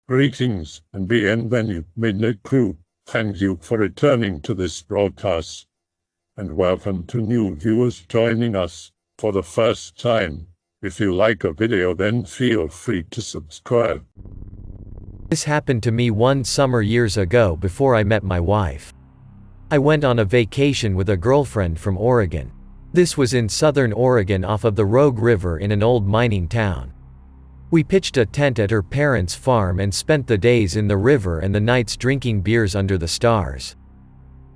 Greetings and bienvenue, midnight crew. Thank you for returning to this broadcast, and welcome to new viewers joining us for the first time. If you like a video, then feel free to subscribe. This happened to me one summer years ago before I met my wife. I went on a vacation with a girlfriend from Oregon. This was in southern Oregon off of the Rogue River in an old mining town. We pitched a tent at her parents' farm and spent the days in the river and the nights drinking beers under the stars.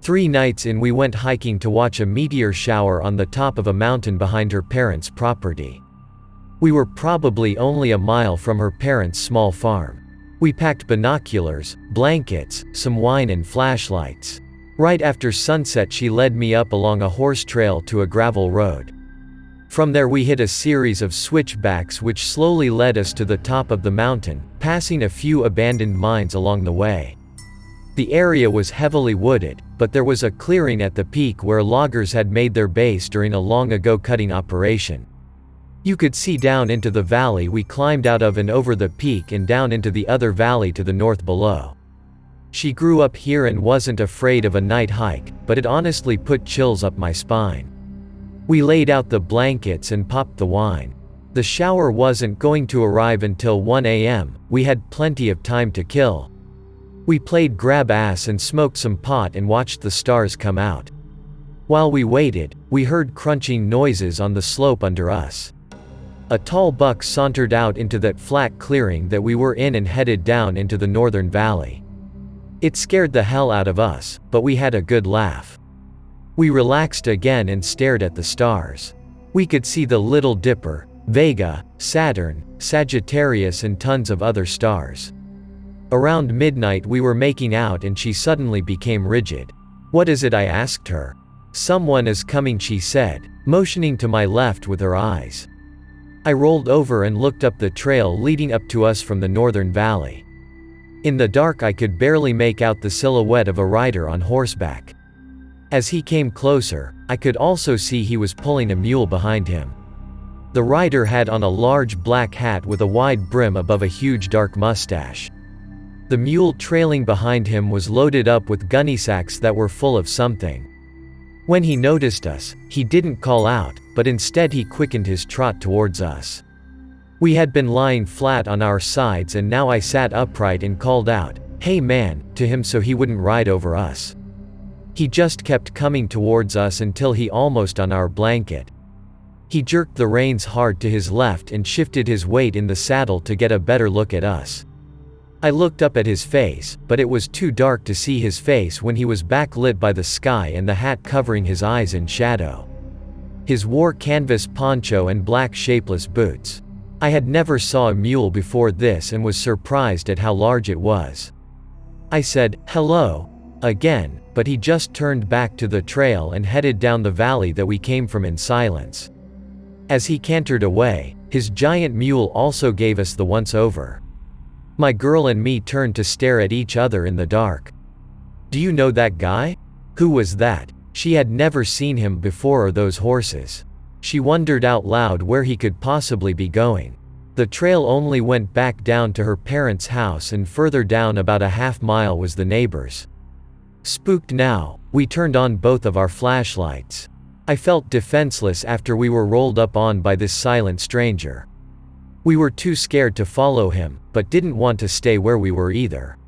3 nights in, we went hiking to watch a meteor shower on the top of a mountain behind her parents' property. We were probably only a mile from her parents' small farm. We packed binoculars, blankets, some wine and flashlights. Right after sunset, she led me up along a horse trail to a gravel road. From there we hit a series of switchbacks which slowly led us to the top of the mountain, passing a few abandoned mines along the way. The area was heavily wooded, but there was a clearing at the peak where loggers had made their base during a long ago cutting operation. You could see down into the valley we climbed out of and over the peak and down into the other valley to the north below. She grew up here and wasn't afraid of a night hike, but it honestly put chills up my spine. We laid out the blankets and popped the wine. The shower wasn't going to arrive until 1 a.m., we had plenty of time to kill. We played grab ass and smoked some pot and watched the stars come out. While we waited, we heard crunching noises on the slope under us. A tall buck sauntered out into that flat clearing that we were in and headed down into the northern valley. It scared the hell out of us, but we had a good laugh. We relaxed again and stared at the stars. We could see the Little Dipper, Vega, Saturn, Sagittarius and tons of other stars. Around midnight we were making out and she suddenly became rigid. "What is it?" I asked her. "Someone is coming," she said, motioning to my left with her eyes. I rolled over and looked up the trail leading up to us from the northern valley. In the dark I could barely make out the silhouette of a rider on horseback. As he came closer, I could also see he was pulling a mule behind him. The rider had on a large black hat with a wide brim above a huge dark mustache. The mule trailing behind him was loaded up with gunny sacks that were full of something. When he noticed us, he didn't call out, but instead he quickened his trot towards us. We had been lying flat on our sides and now I sat upright and called out, "Hey man," to him so he wouldn't ride over us. He just kept coming towards us until he almost on our blanket. He jerked the reins hard to his left and shifted his weight in the saddle to get a better look at us. I looked up at his face, but it was too dark to see his face when he was backlit by the sky and the hat covering his eyes in shadow. His wore canvas poncho and black shapeless boots. I had never saw a mule before this and was surprised at how large it was. I said, "Hello," again, but he just turned back to the trail and headed down the valley that we came from in silence. As he cantered away, his giant mule also gave us the once-over. My girl and me turned to stare at each other in the dark. "Do you know that guy? Who was that?" She had never seen him before or those horses. She wondered out loud where he could possibly be going. The trail only went back down to her parents' house and further down about a half-mile was the neighbor's. Spooked now, we turned on both of our flashlights. I felt defenseless after we were rolled up on by this silent stranger. We were too scared to follow him, but didn't want to stay where we were either.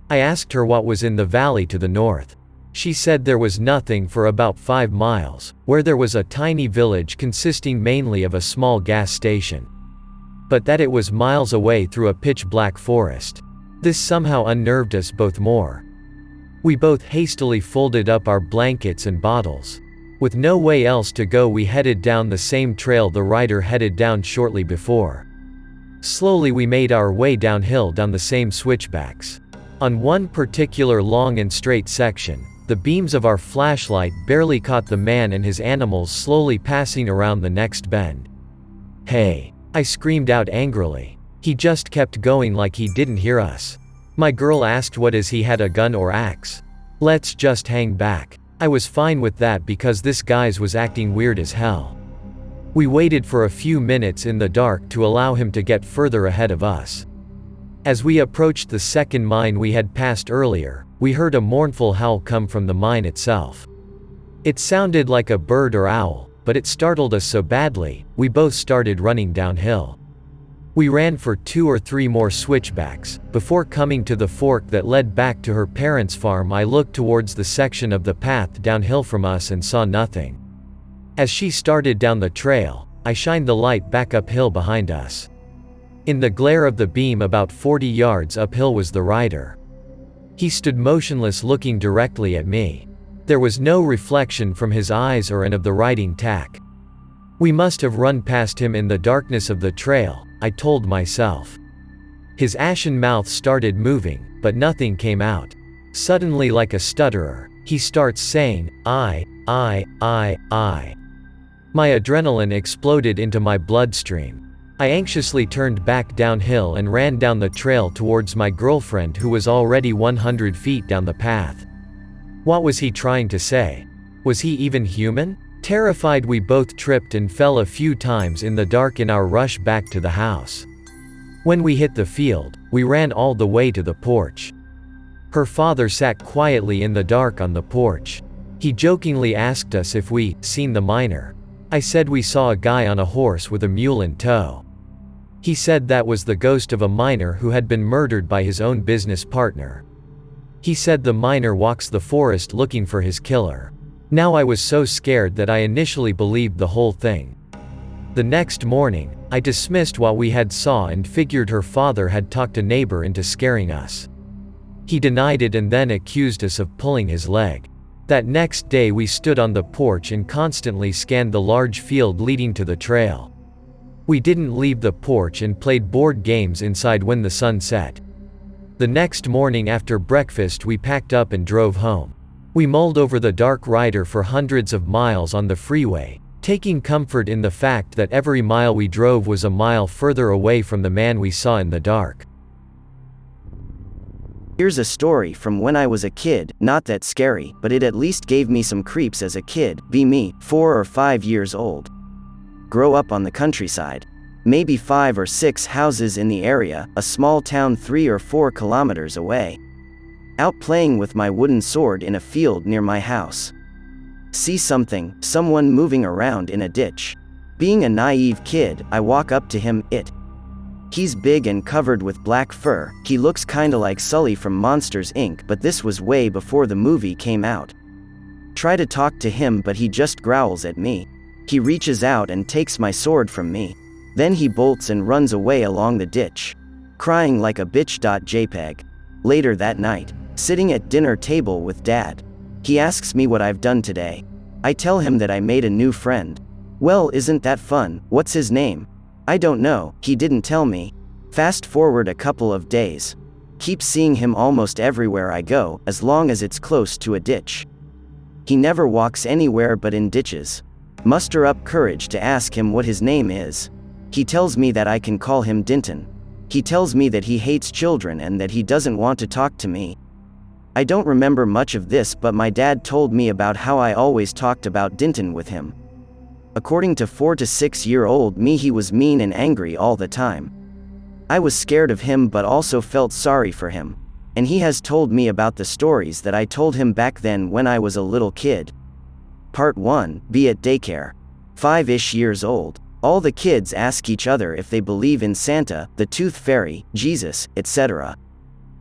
I asked her what was in the valley to the north. She said there was nothing for about 5 miles, where there was a tiny village consisting mainly of a small gas station. But that it was miles away through a pitch-black forest. This somehow unnerved us both more. We both hastily folded up our blankets and bottles. With no way else to go, we headed down the same trail the rider headed down shortly before. Slowly we made our way downhill down the same switchbacks. On one particular long and straight section, the beams of our flashlight barely caught the man and his animals slowly passing around the next bend. "Hey!" I screamed out angrily. He just kept going like he didn't hear us. My girl asked what is he had a gun or axe. "Let's just hang back." I was fine with that because this guy's was acting weird as hell. We waited for a few minutes in the dark to allow him to get further ahead of us. As we approached the second mine we had passed earlier, we heard a mournful howl come from the mine itself. It sounded like a bird or owl, but it startled us so badly, we both started running downhill. We ran for 2 or 3 more switchbacks. Before coming to the fork that led back to her parents' farm, I looked towards the section of the path downhill from us and saw nothing. As she started down the trail, I shined the light back uphill behind us. In the glare of the beam about 40 yards uphill was the rider. He stood motionless looking directly at me. There was no reflection from his eyes or any of the riding tack. We must have run past him in the darkness of the trail, I told myself. His ashen mouth started moving, but nothing came out. Suddenly, like a stutterer, he starts saying, I. My adrenaline exploded into my bloodstream. I anxiously turned back downhill and ran down the trail towards my girlfriend, who was already 100 feet down the path. What was he trying to say? Was he even human? Terrified, we both tripped and fell a few times in the dark in our rush back to the house. When we hit the field, we ran all the way to the porch. Her father sat quietly in the dark on the porch. He jokingly asked us if we seen the miner. I said we saw a guy on a horse with a mule in tow. He said that was the ghost of a miner who had been murdered by his own business partner. He said the miner walks the forest looking for his killer. Now I was so scared that I initially believed the whole thing. The next morning, I dismissed what we had saw and figured her father had talked a neighbor into scaring us. He denied it and then accused us of pulling his leg. That next day we stood on the porch and constantly scanned the large field leading to the trail. We didn't leave the porch and played board games inside when the sun set. The next morning after breakfast we packed up and drove home. We mulled over the dark rider for hundreds of miles on the freeway, taking comfort in the fact that every mile we drove was a mile further away from the man we saw in the dark. Here's a story from when I was a kid, not that scary, but it at least gave me some creeps as a kid, be me, 4 or 5 years old. Grow up on the countryside. Maybe 5 or 6 houses in the area, a small town 3 or 4 kilometers away. Out playing with my wooden sword in a field near my house. See someone moving around in a ditch. Being a naive kid, I walk up to him, He's big and covered with black fur, he looks kinda like Sully from Monsters Inc., but this was way before the movie came out. Try to talk to him but he just growls at me. He reaches out and takes my sword from me. Then he bolts and runs away along the ditch. Crying like a bitch.jpg. Later that night, sitting at dinner table with Dad. He asks me what I've done today. I tell him that I made a new friend. Well, isn't that fun? What's his name? I don't know, he didn't tell me. Fast forward a couple of days. Keep seeing him almost everywhere I go, as long as it's close to a ditch. He never walks anywhere but in ditches. Muster up courage to ask him what his name is. He tells me that I can call him Dintan. He tells me that he hates children and that he doesn't want to talk to me. I don't remember much of this, but my dad told me about how I always talked about Dintan with him. According to 4 to 6-year-old me, he was mean and angry all the time. I was scared of him but also felt sorry for him. And he has told me about the stories that I told him back then when I was a little kid. Part 1, be at daycare. 5-ish years old. All the kids ask each other if they believe in Santa, the Tooth Fairy, Jesus, etc.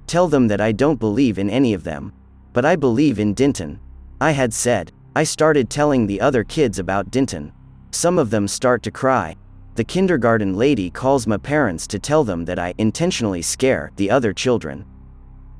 Tell them that I don't believe in any of them. But I believe in Dintan. I had said. I started telling the other kids about Dintan. Some of them start to cry. The kindergarten lady calls my parents to tell them that I intentionally scare the other children.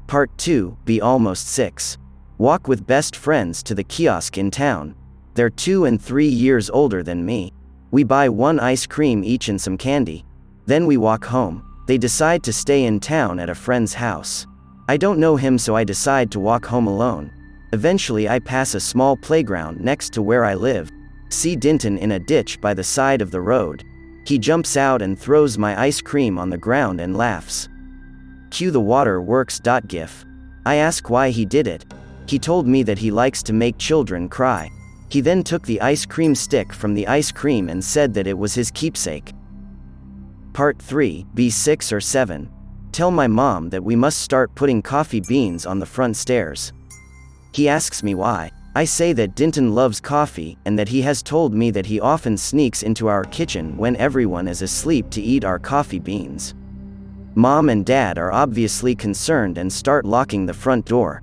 Part 2, be almost 6. Walk with best friends to the kiosk in town. They're 2 and 3 years older than me. We buy 1 ice cream each and some candy. Then we walk home. They decide to stay in town at a friend's house. I don't know him, so I decide to walk home alone. Eventually I pass a small playground next to where I live. See Dintan in a ditch by the side of the road. He jumps out and throws my ice cream on the ground and laughs. Cue the water works. GIF. I ask why he did it. He told me that he likes to make children cry. He then took the ice cream stick from the ice cream and said that it was his keepsake. Part 3, be 6 or 7. Tell my mom that we must start putting coffee beans on the front stairs. He asks me why. I say that Dintan loves coffee and that he has told me that he often sneaks into our kitchen when everyone is asleep to eat our coffee beans. Mom and Dad are obviously concerned and start locking the front door.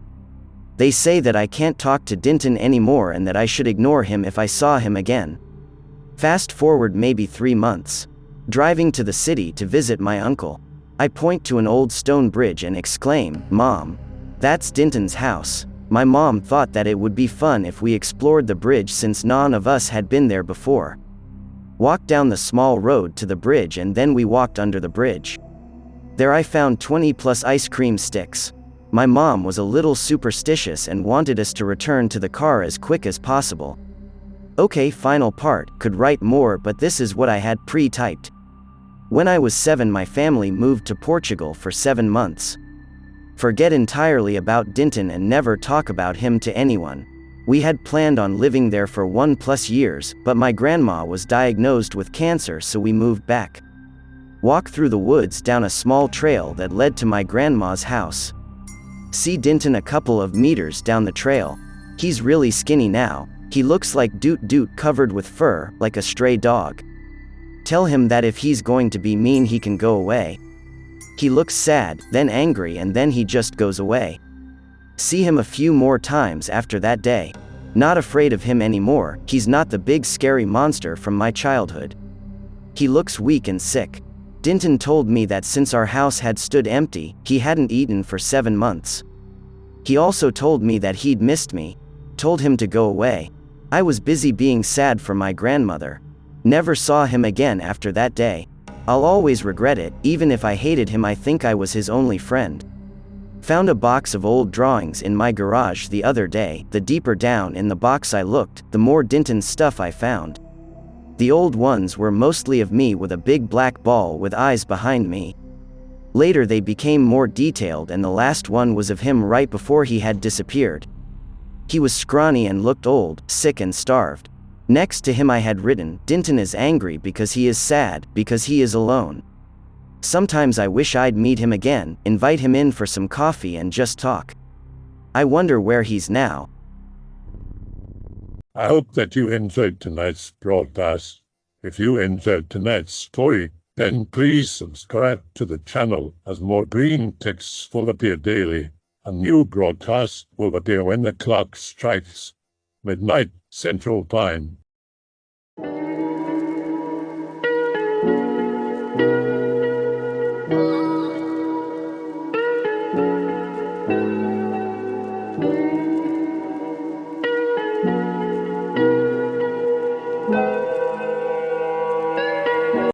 They say that I can't talk to Dintan anymore and that I should ignore him if I saw him again. Fast forward maybe 3 months. Driving to the city to visit my uncle. I point to an old stone bridge and exclaim, "Mom, that's Dintan's house." My mom thought that it would be fun if we explored the bridge since none of us had been there before. Walked down the small road to the bridge and then we walked under the bridge. There I found 20 plus ice cream sticks. My mom was a little superstitious and wanted us to return to the car as quick as possible. Okay, final part, could write more but this is what I had pre-typed. When I was 7 my family moved to Portugal for 7 months. Forget entirely about Dintan and never talk about him to anyone. We had planned on living there for 1+ years, but my grandma was diagnosed with cancer so we moved back. Walk through the woods down a small trail that led to my grandma's house. See Dintan a couple of meters down the trail. He's really skinny now. He looks like Doot Doot covered with fur, like a stray dog. Tell him that if he's going to be mean he can go away. He looks sad, then angry and then he just goes away. See him a few more times after that day. Not afraid of him anymore, he's not the big scary monster from my childhood. He looks weak and sick. Dintan told me that since our house had stood empty, he hadn't eaten for 7 months. He also told me that he'd missed me. Told him to go away. I was busy being sad for my grandmother. Never saw him again after that day. I'll always regret it, even if I hated him I think I was his only friend. Found a box of old drawings in my garage the other day. The deeper down in the box I looked, the more Dintan stuff I found. The old ones were mostly of me with a big black ball with eyes behind me. Later they became more detailed and the last one was of him right before he had disappeared. He was scrawny and looked old, sick and starved. Next to him I had written, "Dintan is angry because he is sad, because he is alone." Sometimes I wish I'd meet him again, invite him in for some coffee and just talk. I wonder where he's now. I hope that you enjoyed tonight's broadcast. If you enjoyed tonight's story, then please subscribe to the channel as more green texts will appear daily. A new broadcast will appear when the clock strikes midnight Central Time.